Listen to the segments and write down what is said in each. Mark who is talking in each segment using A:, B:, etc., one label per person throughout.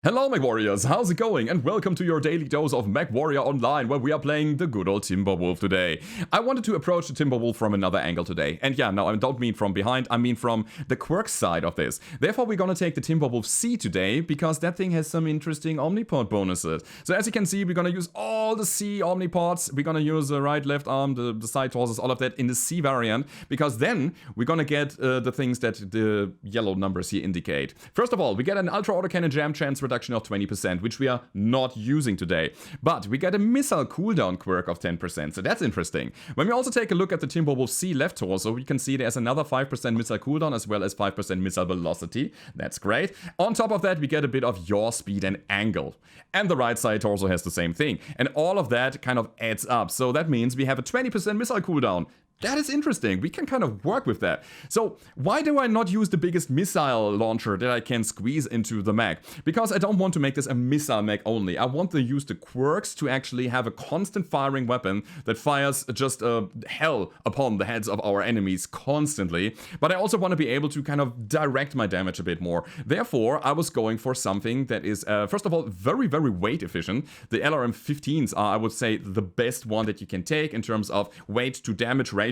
A: Hello Mechwarriors, how's it going? And welcome to your daily dose of Mechwarrior Online, where we are playing the good old Timberwolf today. I wanted to approach the Timberwolf from another angle today. And yeah, no, I don't mean from behind, I mean from the Quirks side of this. Therefore, we're gonna take the Timberwolf C today, because that thing has some interesting Omnipod bonuses. So as you can see, we're gonna use all the C Omnipods. We're gonna use the right, left arm, the side torsos, all of that in the C variant, because then we're gonna get the things that the yellow numbers here indicate. First of all, we get an ultra autocannon jam chance reduction of 20%, which we are not using today. But we get a missile cooldown quirk of 10%, so that's interesting. When we also take a look at the Timberwolf C left torso, we can see there's another 5% missile cooldown as well as 5% missile velocity. That's great. On top of that, we get a bit of yaw speed and angle. And the right side torso has the same thing. And all of that kind of adds up. So that means we have a 20% missile cooldown. That is interesting. We can kind of work with that. So why do I not use the biggest missile launcher that I can squeeze into the mech? Because I don't want to make this a missile mech only. I want to use the quirks to actually have a constant firing weapon that fires just hell upon the heads of our enemies constantly. But I also want to be able to kind of direct my damage a bit more. Therefore, I was going for something that is, first of all, very, very weight efficient. The LRM-15s are, I would say, the best one that you can take in terms of weight to damage ratio.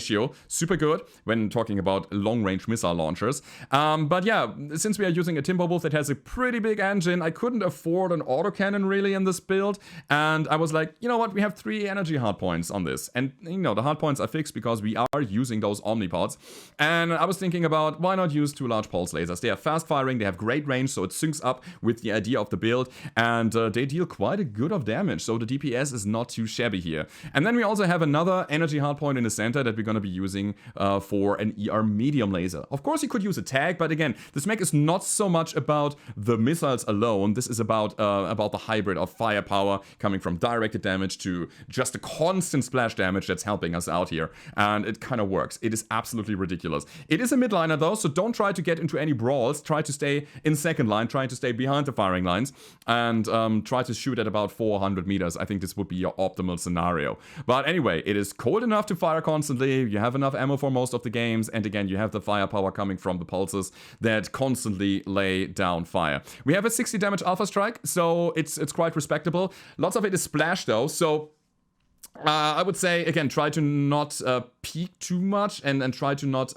A: Super good when talking about long-range missile launchers. But yeah, since we are using a Timberwolf that has a pretty big engine, I couldn't afford an autocannon really in this build. And I was like, you know what, we have 3 energy hardpoints on this. And, you know, the hardpoints are fixed because we are using those Omnipods. And I was thinking about, why not use 2 large pulse lasers? They are fast firing, they have great range, so it syncs up with the idea of the build. And they deal quite a good of damage, so the DPS is not too shabby here. And then we also have another energy hardpoint in the center that we're going to be using for an ER medium laser. Of course you could use a tag, but again, this mech is not so much about the missiles alone. This is about the hybrid of firepower coming from directed damage to just a constant splash damage that's helping us out here. And it kind of works. It is absolutely ridiculous. It is a midliner though, so don't try to get into any brawls. Try to stay in second line, try to stay behind the firing lines, and try to shoot at about 400 meters. I think this would be your optimal scenario. But anyway, it is cold enough to fire constantly. You have enough ammo for most of the games, and again, you have the firepower coming from the pulses that constantly lay down fire. We have a 60 damage alpha strike, so it's quite respectable. Lots of it is splash though, so I would say, again, try to not peak too much and try to not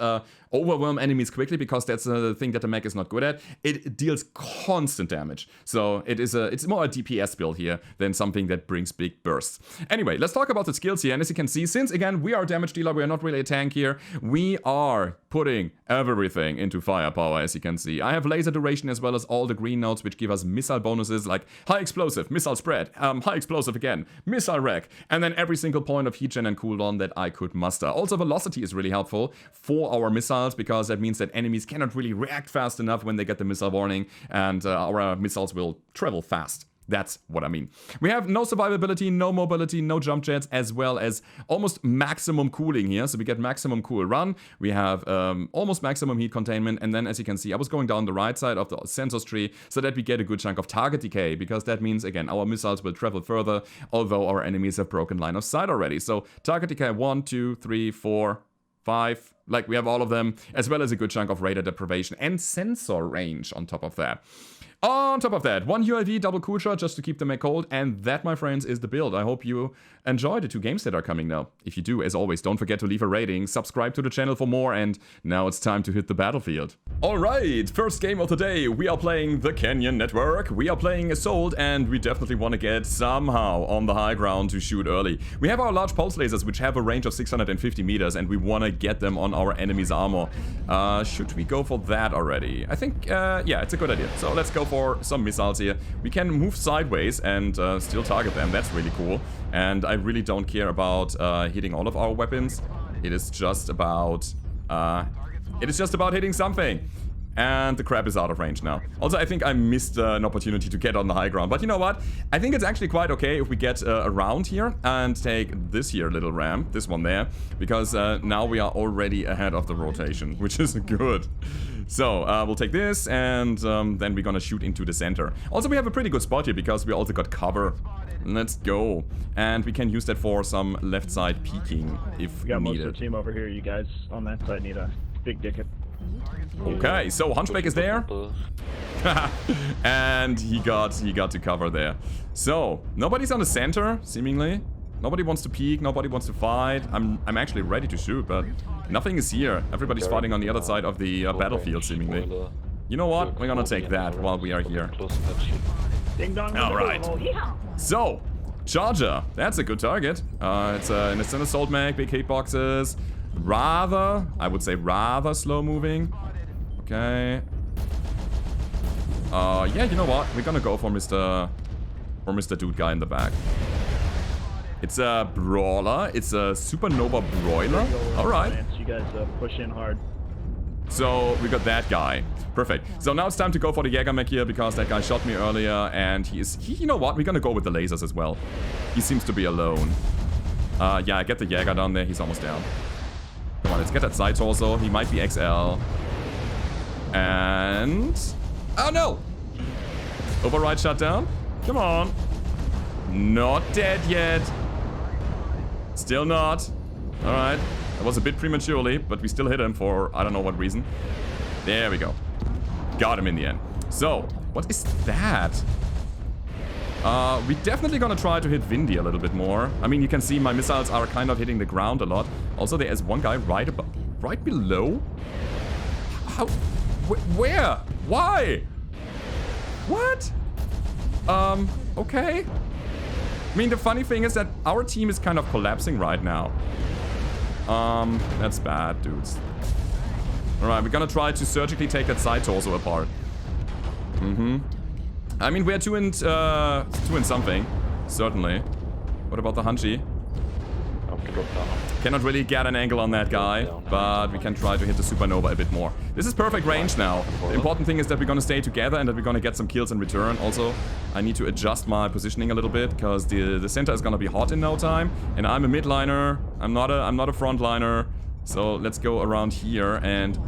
A: overwhelm enemies quickly, because that's the thing that the mech is not good at. It deals constant damage. So it's more a DPS build here than something that brings big bursts. Anyway, let's talk about the skills here. And as you can see, since again, we are a damage dealer, we are not really a tank here, we are putting everything into firepower, as you can see. I have laser duration as well as all the green nodes, which give us missile bonuses like high explosive, missile spread, high explosive again, missile wreck, and then every single point of heat gen and cooldown that I could muster. Also, velocity is really helpful for our missiles, because that means that enemies cannot really react fast enough when they get the missile warning, and our missiles will travel fast. That's what I mean. We have no survivability, no mobility, no jump jets, as well as almost maximum cooling here. So we get maximum cool run. We have almost maximum heat containment. And then, as you can see, I was going down the right side of the sensors tree so that we get a good chunk of target decay, because that means, again, our missiles will travel further, although our enemies have broken line of sight already. So target decay 1, 2, 3, 4, 5. Like, we have all of them, as well as a good chunk of radar deprivation and sensor range on top of that. On top of that, 1 UAV, double cool shot just to keep the mech cold, and that, my friends, is the build. I hope you enjoy the 2 games that are coming now. If you do, as always, don't forget to leave a rating, subscribe to the channel for more, and now it's time to hit the battlefield. Alright, first game of the day, we are playing the Canyon Network, we are playing Assault, and we definitely want to get somehow on the high ground to shoot early. We have our large pulse lasers, which have a range of 650 meters, and we want to get them on our enemy's armor. Should we go for that already? I think, yeah, it's a good idea. So let's go for some missiles here. We can move sideways and still target them. That's really cool. And I really don't care about hitting all of our weapons. It is just about hitting something. And the crab is out of range now. Also, I think I missed an opportunity to get on the high ground. But you know what? I think it's actually quite okay if we get around here and take this here little ramp, this one there. Because now we are already ahead of the rotation, which is good. So, we'll take this, and then we're gonna shoot into the center. Also, we have a pretty good spot here, because we also got cover. Let's go. And we can use that for some left side peeking, if
B: we got
A: needed.
B: most of the team over here. You guys on that side need a big dicket.
A: Okay, so Hunchback is there. And he got to cover there. So, nobody's on the center, seemingly. Nobody wants to peek, nobody wants to fight. I'm actually ready to shoot, but nothing is here. Everybody's fighting on the other side of the battlefield, seemingly. You know what? We're gonna take that while we are here. Alright. So, Charger. That's a good target. It's an instant assault mag, big hitboxes. I would say rather slow moving. Okay. Yeah, you know what? We're gonna go for Mr. Dude guy in the back. It's a brawler. It's a supernova broiler. Alright.
B: You guys push in hard.
A: So we got that guy. Perfect. So now it's time to go for the Jäger mech here because that guy shot me earlier and you know what? We're gonna go with the lasers as well. He seems to be alone. Yeah, get the Jäger down there. He's almost down. Come on, let's get that side torso. He might be XL. And... oh no! Override shutdown. Come on. Not dead yet. Still not. Alright. That was a bit prematurely, but we still hit him for I don't know what reason. There we go. Got him in the end. So, what is that? We're definitely gonna try to hit Vindy a little bit more. I mean, you can see my missiles are kind of hitting the ground a lot. Also, there is one guy right below. How? Where? Why? What? Okay. I mean, the funny thing is that our team is kind of collapsing right now. That's bad, dudes. Alright, we're gonna try to surgically take that side torso apart. I mean, we're two in something. Certainly. What about the Hunchy? Cannot really get an angle on that guy, but we can try to hit the supernova a bit more. This is perfect range now. The important thing is that we're gonna stay together and that we're gonna get some kills in return. Also, I need to adjust my positioning a little bit because the center is gonna be hot in no time, and I'm a midliner. I'm not a frontliner. So let's go around here and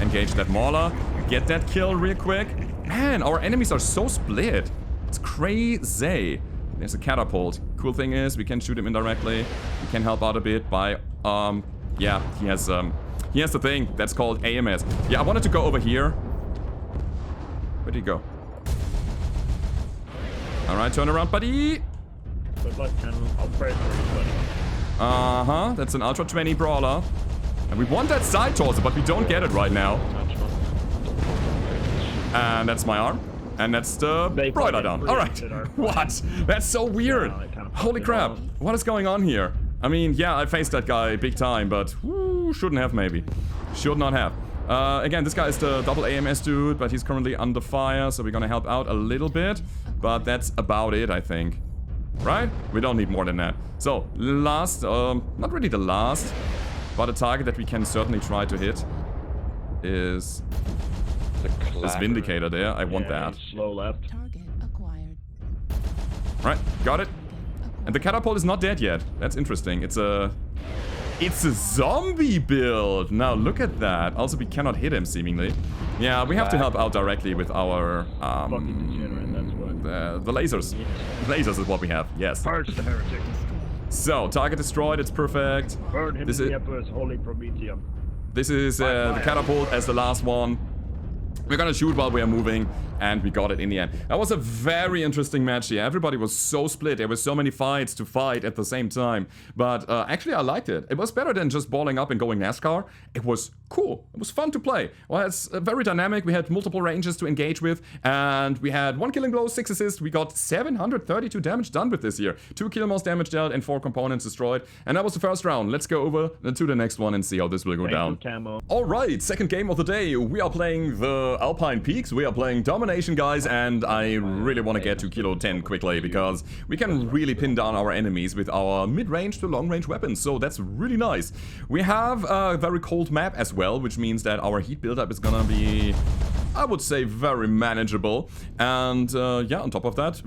A: engage that Mauler. Get that kill real quick. Man, our enemies are so split. It's crazy. There's a catapult. Cool thing is, we can shoot him indirectly. We can help out a bit by, yeah, he has the thing that's called AMS. Yeah, I wanted to go over here. Where'd he go? Alright, turn around, buddy. That's an Ultra 20 brawler. And we want that side torso, but we don't get it right now. And that's my arm. And that's the broiler down. Alright. What? That's so weird. Holy crap. What is going on here? I mean, yeah, I faced that guy big time, but shouldn't have maybe. Should not have. Again, this guy is the double AMS dude, but he's currently under fire, so we're gonna help out a little bit. But that's about it, I think. Right? We don't need more than that. So, last, not really the last, but a target that we can certainly try to hit is... this Vindicator there, I want that.
B: Slow left.
C: Target acquired.
A: Right, got it. And the catapult is not dead yet. That's interesting. It's a zombie build. Now look at that. Also, we cannot hit him seemingly. Yeah, we have to help out directly with our the lasers. Lasers is what we have. Yes.
B: Purge the heretic.
A: So target destroyed. It's perfect.
B: Burn him in the Emperor's holy Prometheum.
A: This is the catapult as the last one. We're gonna shoot while we are moving, and we got it in the end. That was a very interesting match here. Everybody was so split. There were so many fights to fight at the same time. But actually, I liked it. It was better than just balling up and going NASCAR. It was cool. It was fun to play. Well, it's very dynamic. We had multiple ranges to engage with, and we had 1 killing blow, 6 assists. We got 732 damage done with this here. 2 kill most damage dealt, and 4 components destroyed. And that was the first round. Let's go over to the next one and see how this will go down. Alright, second game of the day. We are playing the Alpine Peaks. We are playing Domination, guys, and I really want to get to Kilo 10 quickly because we can really pin down our enemies with our mid-range to long-range weapons, so that's really nice. We have a very cold map as well, which means that our heat buildup is gonna be, I would say, very manageable. And yeah, on top of that,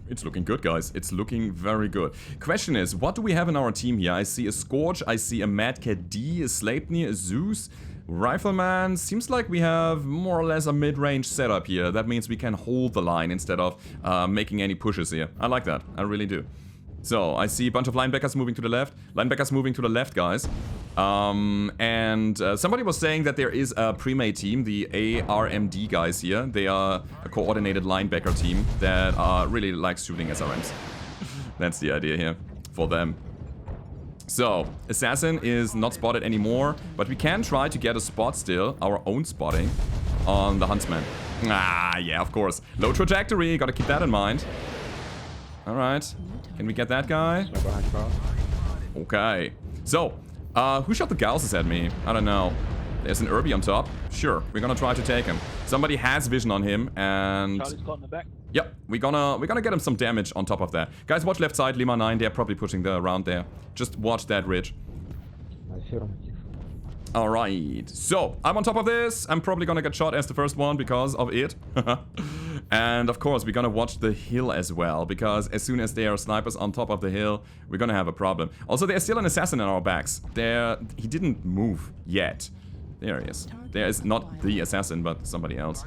A: it's looking good, guys. It's looking very good. Question is, what do we have in our team here? I see a Scorch, I see a Mad Cat D, a Sleipnir, a Zeus, Rifleman. Seems like we have more or less a mid-range setup here. That means we can hold the line instead of making any pushes here. I like that. I really do. So, I see a bunch of linebackers moving to the left. Linebackers moving to the left, guys. And somebody was saying that there is a pre-made team, the ARMD guys here. They are a coordinated linebacker team that really likes shooting SRMs. That's the idea here for them. So, Assassin is not spotted anymore, but we can try to get a spot still, our own spotting, on the Huntsman. Ah, yeah, of course. Low trajectory, gotta keep that in mind. Alright, can we get that guy? Okay, so, who shot the Gausses at me? I don't know. There's an Irby on top. Sure, we're gonna try to take him. Somebody has vision on him, and...
C: Charlie's got in the back.
A: Yep, we're gonna get him some damage on top of that. Guys, watch left side, Lima 9, they're probably pushing the round there. Just watch that ridge. Alright, so, I'm on top of this. I'm probably gonna get shot as the first one because of it. And of course, we're gonna watch the hill as well, because as soon as there are snipers on top of the hill, we're gonna have a problem. Also, there's still an assassin in our backs. He didn't move yet. There he is. There is not the assassin, but somebody else.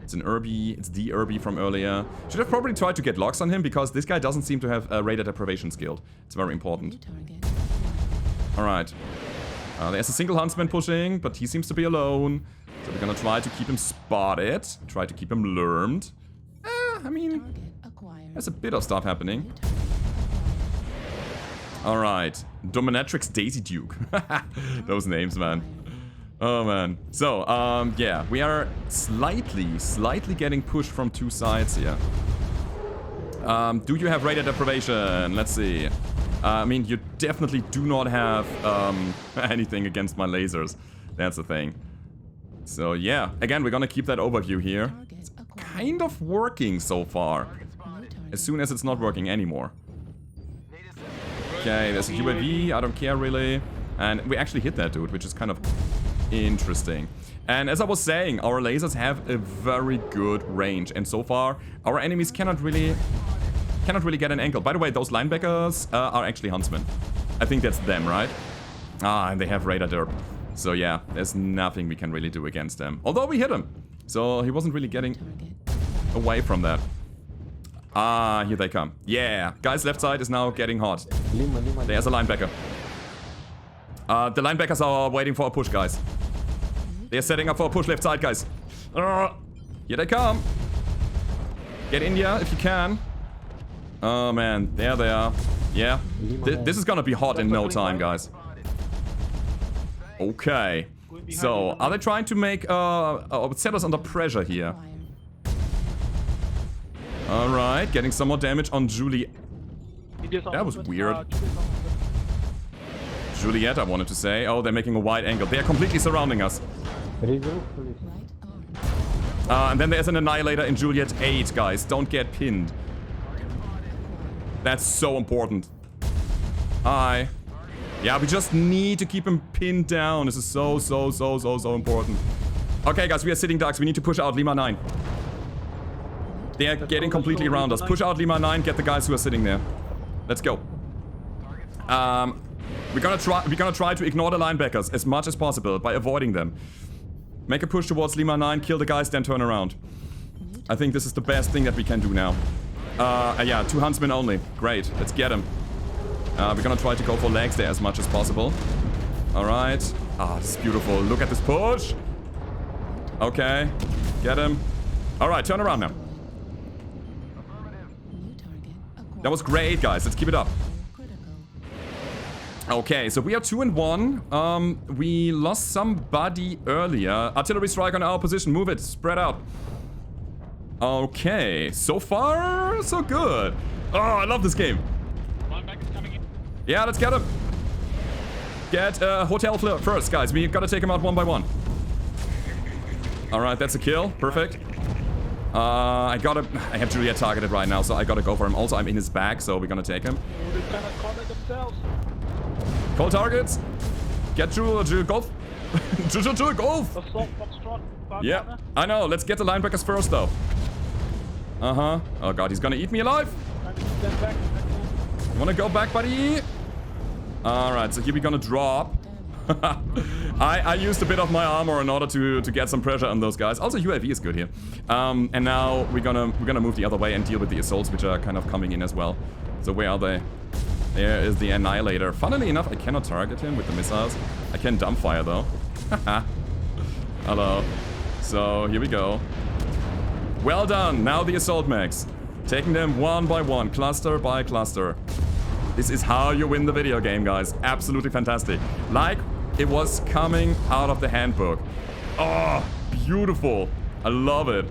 A: It's an Irby. It's the Irby from earlier. Should have probably tried to get locks on him, because this guy doesn't seem to have a radar deprivation skilled. It's very important. Alright. There's a single huntsman pushing, but he seems to be alone. So we're gonna try to keep him spotted. Try to keep him learned. I mean, there's a bit of stuff happening. Alright. Dominatrix Daisy Duke. Those names, man. Oh, man. So, yeah. We are slightly getting pushed from two sides here. Do you have radar deprivation? Let's see. I mean, you definitely do not have anything against my lasers. That's the thing. So, yeah. Again, we're gonna keep that overview here. It's kind of working so far. As soon as it's not working anymore. Okay, there's a UAV. I don't care, really. And we actually hit that dude, which is kind of interesting. And as I was saying, our lasers have a very good range. And so far, our enemies cannot really get an angle. By the way, those linebackers are actually huntsmen. I think that's them, right? Ah, and they have radar derp. So yeah, there's nothing we can really do against them. Although we hit him. So he wasn't really getting away from that. Ah, here they come. Yeah, guys, left side is now getting hot. There's a linebacker. The linebackers are waiting for a push, guys. They're setting up for a push left side, guys. Here they come. Get in here if you can. Oh, man. There they are. Yeah. This is gonna be hot in no time, guys. Okay. So, are they trying to make set us under pressure here? Alright, getting some more damage on Juliet. That was weird. Juliet, I wanted to say. Oh, they're making a wide angle. They're completely surrounding us. And then there's an Annihilator in Juliet 8, guys. Don't get pinned. That's so important. Hi. Yeah, we just need to keep him pinned down. This is so important. Okay, guys, we are sitting ducks. We need to push out Lima 9. They are getting completely around us. Push out Lima 9, get the guys who are sitting there. Let's go. We're gonna try to ignore the linebackers as much as possible by avoiding them. Make a push towards Lima 9, kill the guys, then turn around. I think this is the best thing that we can do now. Yeah, 2 huntsmen only. Great, let's get him. We're gonna try to go for legs there as much as possible. Alright. Ah, this is beautiful. Look at this push. Okay, get him. Alright, turn around now. That was great, guys. Let's keep it up. Okay, so we are 2 and 1. We lost somebody earlier. Artillery strike on our position. Move it. Spread out. Okay, so far, so good. Oh, I love this game. Yeah, let's get him. Get Hotel first, guys. We gotta take him out one by one. Alright, that's a kill. Perfect. I have Juliet targeted right now, so I gotta go for him. Also, I'm in his back, so we're gonna take him. Call targets. Get Juliet Golf. Juliet Golf. Yeah, I know. Let's get the linebackers first, though. Uh-huh. Oh, God, he's gonna eat me alive. You wanna go back, buddy? Alright, so here we're gonna drop. I used a bit of my armor in order to get some pressure on those guys. Also, UAV is good here. And now we're gonna move the other way and deal with the assaults, which are kind of coming in as well. So where are they? There is the Annihilator. Funnily enough, I cannot target him with the missiles. I can dumbfire though. Hello. So, here we go. Well done. Now the assault mechs. Taking them one by one, cluster by cluster. This is how you win the video game, guys. Absolutely fantastic. Like it was coming out of the handbook. Oh, beautiful. I love it.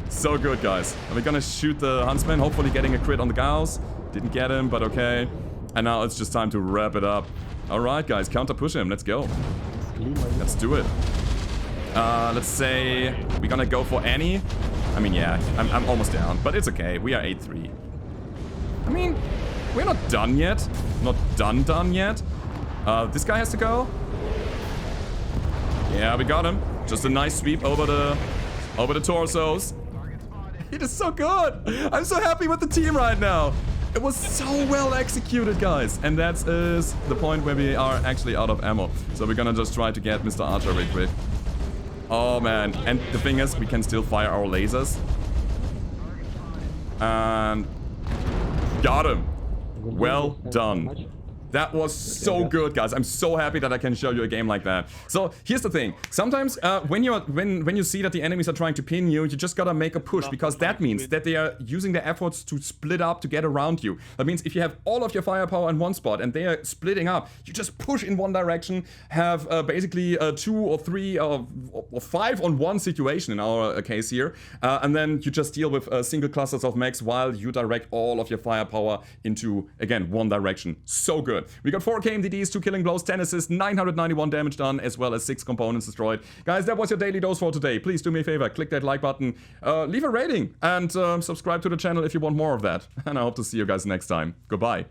A: So good, guys. And we're gonna shoot the Huntsman, hopefully getting a crit on the Gauss. Didn't get him, but okay. And now it's just time to wrap it up. Alright, guys, counter push him. Let's go. Let's do it. Let's say we're gonna go for Annie. I mean, yeah, I'm almost down, but it's okay. We are 8-3. I mean, we're not done yet. Not done yet. This guy has to go. Yeah, we got him. Just a nice sweep over the torsos. It is so good. I'm so happy with the team right now. It was so well executed, guys. And that is the point where we are actually out of ammo. So we're gonna just try to get Mr. Archer real quick. Oh, man. And the thing is, we can still fire our lasers. And got him. Well done. That was so good, guys. I'm so happy that I can show you a game like that. So here's the thing. Sometimes when you see that the enemies are trying to pin you, you just gotta make a push, because that means that they are using their efforts to split up to get around you. That means if you have all of your firepower in one spot and they are splitting up, you just push in one direction, have basically 2 or 3 or 5 on 1 situation in our case here, and then you just deal with single clusters of mechs while you direct all of your firepower into, again, one direction. So good. We got 4 KMDDs, 2 killing blows, 10 assists, 991 damage done, as well as 6 components destroyed. Guys, that was your daily dose for today. Please do me a favor, click that like button, leave a rating, and subscribe to the channel if you want more of that. And I hope to see you guys next time. Goodbye.